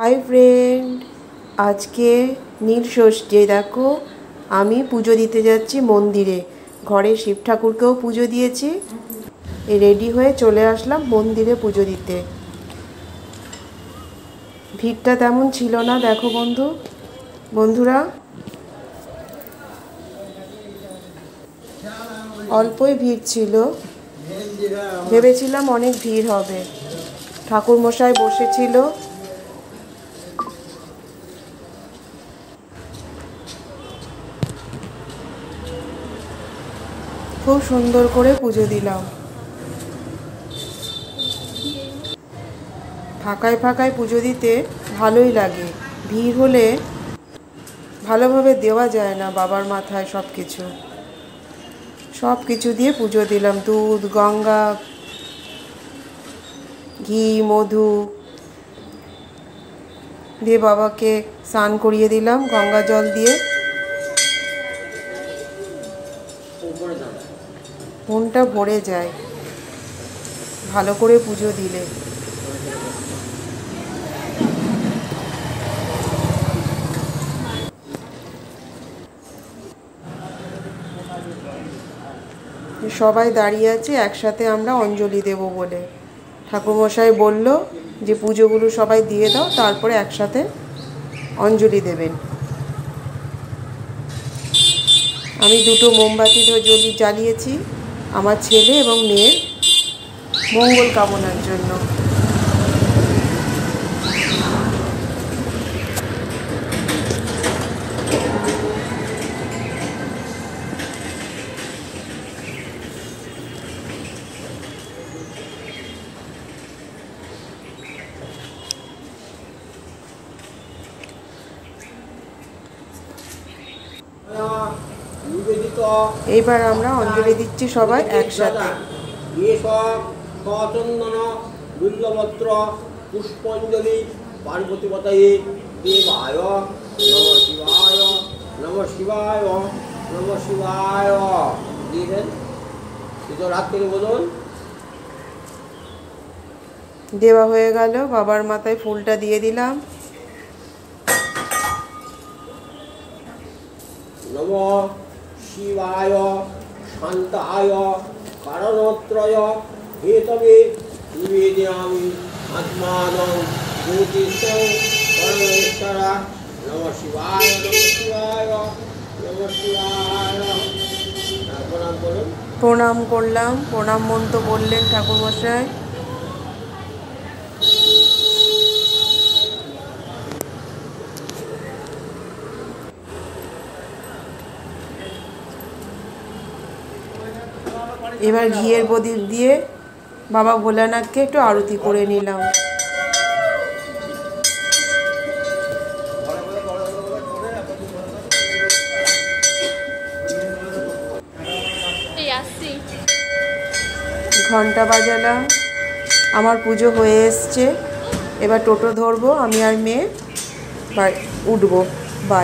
High friend, आज के नील षष्ठी देखो आमी पुजो दीते जाচ্ছি मंदिरे। घरे शिव ठाकुरकेও पुजो दिएছি, रेडी হয়ে চলে আসলাম मंदिरे पुजो দিতে। ভিড়টা তেমন ছিল না, দেখো বন্ধুরা অল্পই ভিড় ছিল। ভেবেছিলাম অনেক ভিড় হবে। ঠাকুর মশাই বসেছিল, খুব সুন্দর করে পুজো দিলাম। ফাঁকায় ফাঁকায় পুজো দিতে ভালোই লাগে, ভিড় হলে ভালোভাবে দেওয়া যায় না বাবার মাথায় সব কিছু দিয়ে পুজো দিলাম। দুধ, গঙ্গা, ঘি, মধু দিয়ে বাবাকে স্নান করিয়ে দিলাম গঙ্গা জল দিয়ে। মনটা ভরে যায় ভালো করে পুজো দিলে। সবাই দাঁড়িয়ে আছে একসাথে আমরা অঞ্জলি দেব বলে। ঠাকুরমশাই বলল যে পুজোগুলো সবাই দিয়ে দাও, তারপরে একসাথে অঞ্জলি দেবেন। আমি দুটো মোমবাতি জ্বালিয়েছি আমার ছেলে এবং মেয়ের মঙ্গল কামনার জন্য। এইবার আমরা অঞ্জলি দিচ্ছি সবাই একসাথে। বিল্লপত্র পুষ্পাঞ্জলি পার্বতী পতয়ে দেবায় নমঃ শিবায় নমঃ শিবায় নমঃ শিবায় দিয়ে দেন। এটা রাত থেকে বলুন। দেওয়া হয়ে গেল, বাবার মাথায় ফুলটা দিয়ে দিলাম। নমঃ শিবায় শান্তায় কারণত্রয় হেতবে নিবেদয়ামি আত্মানং জ্যোতিষং পরমেশ্বরা নমঃ শিবায় নমঃ শিবায় নমঃ শিবায়। প্রণাম করুন। প্রণাম করলাম, প্রণাম মন্ত্র বললেন ঠাকুরমশাই। এবার ঘিয়ের প্রদীপ দিয়ে বাবা ভোলানাথকে একটু আরতি করে নিলাম। ঘন্টা বাজালাম, আমার পুজো হয়ে এসছে। এবার টোটো ধরবো আমি আর মেয়ে, উঠবো। বাই।